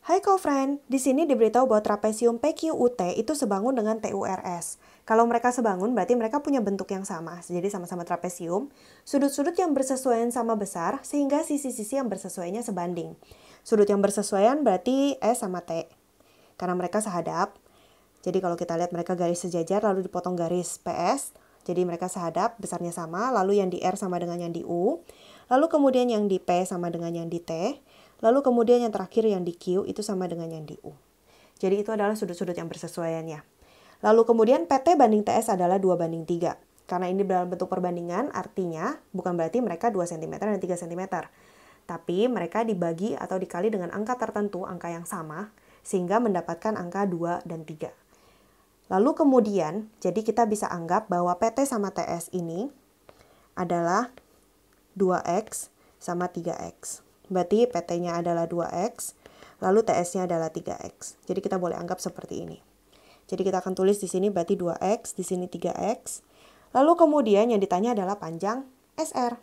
Hai co-friend, di sini diberitahu bahwa trapesium PQUT itu sebangun dengan TURS. Kalau mereka sebangun, berarti mereka punya bentuk yang sama, jadi sama-sama trapesium. Sudut-sudut yang bersesuaian sama besar, sehingga sisi-sisi yang bersesuaiannya sebanding. Sudut yang bersesuaian berarti S sama T, karena mereka sehadap. Jadi kalau kita lihat mereka garis sejajar, lalu dipotong garis PS, jadi mereka sehadap, besarnya sama, lalu yang di R sama dengan yang di U, lalu kemudian yang di P sama dengan yang di T, lalu kemudian yang terakhir yang di Q itu sama dengan yang di U. Jadi itu adalah sudut-sudut yang bersesuaiannya. Lalu kemudian PT banding TS adalah 2:3. Karena ini dalam bentuk perbandingan, artinya bukan berarti mereka 2 cm dan 3 cm. Tapi mereka dibagi atau dikali dengan angka tertentu, angka yang sama, sehingga mendapatkan angka 2 dan 3. Lalu kemudian, jadi kita bisa anggap bahwa PT sama TS ini adalah 2X sama 3X. Berarti PT-nya adalah 2X, lalu TS-nya adalah 3X. Jadi kita boleh anggap seperti ini. Jadi kita akan tulis di sini berarti 2X, di sini 3X. Lalu kemudian yang ditanya adalah panjang SR.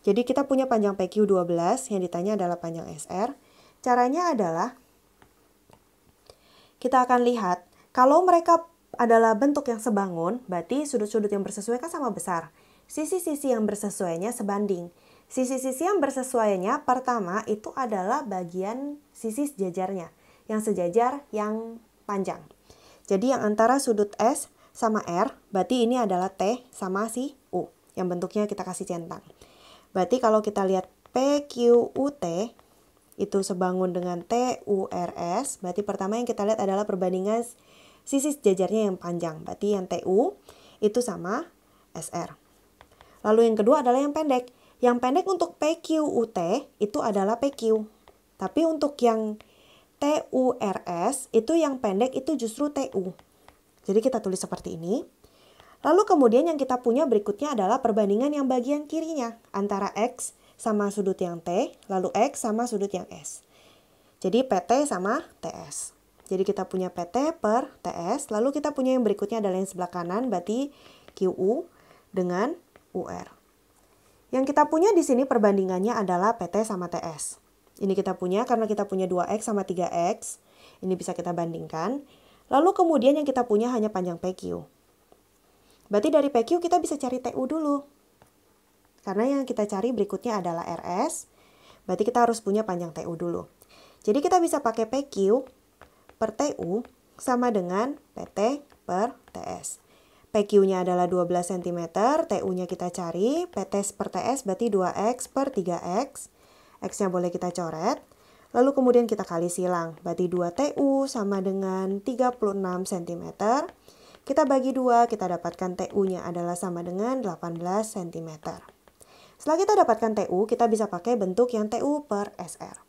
Jadi kita punya panjang PQ 12, yang ditanya adalah panjang SR. Caranya adalah kita akan lihat kalau mereka adalah bentuk yang sebangun, berarti sudut-sudut yang bersesuaian sama besar. Sisi-sisi yang bersesuaiannya sebanding. Sisi-sisi yang bersesuaiannya pertama itu adalah bagian sisi sejajarnya. Yang sejajar yang panjang. Jadi yang antara sudut S sama R, berarti ini adalah T sama si U. Yang bentuknya kita kasih centang. Berarti kalau kita lihat PQUT itu sebangun dengan TURS, berarti pertama yang kita lihat adalah perbandingan sisi sejajarnya yang panjang. Berarti yang TU itu sama SR. Lalu yang kedua adalah yang pendek. Yang pendek untuk PQUT itu adalah PQ. Tapi untuk yang TURS itu yang pendek itu justru TU. Jadi kita tulis seperti ini. Lalu kemudian yang kita punya berikutnya adalah perbandingan yang bagian kirinya. Antara X sama sudut yang T, lalu X sama sudut yang S. Jadi PT sama TS. Jadi kita punya PT per TS, lalu kita punya yang berikutnya adalah yang sebelah kanan, berarti QU dengan UR. Yang kita punya di sini perbandingannya adalah PT sama TS. Ini kita punya karena kita punya 2X sama 3X. Ini bisa kita bandingkan. Lalu kemudian yang kita punya hanya panjang PQ. Berarti dari PQ kita bisa cari TU dulu. Karena yang kita cari berikutnya adalah RS. Berarti kita harus punya panjang TU dulu. Jadi kita bisa pakai PQ per TU sama dengan PT per TS. PQ-nya adalah 12 cm, TU-nya kita cari, PT per TS berarti 2X per 3X. X-nya boleh kita coret. Lalu kemudian kita kali silang, berarti 2TU sama dengan 36 cm. Kita bagi 2, kita dapatkan TU-nya adalah sama dengan 18 cm. Setelah kita dapatkan TU, kita bisa pakai bentuk yang TU per SR.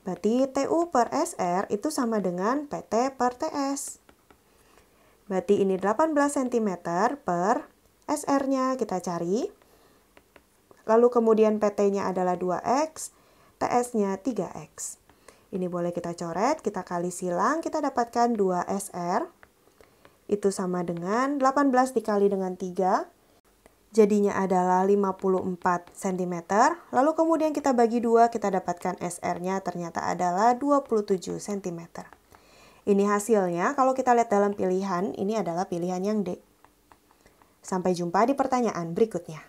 Berarti TU per SR itu sama dengan PT per TS. Berarti ini 18 cm per SR-nya kita cari. Lalu kemudian PT-nya adalah 2X, TS-nya 3X. Ini boleh kita coret, kita kali silang, kita dapatkan 2SR. Itu sama dengan 18 dikali dengan 3. Jadinya adalah 54 cm. Lalu kemudian kita bagi 2, kita dapatkan SR-nya ternyata adalah 27 cm. Ini hasilnya, kalau kita lihat dalam pilihan, ini adalah pilihan yang D. Sampai jumpa di pertanyaan berikutnya.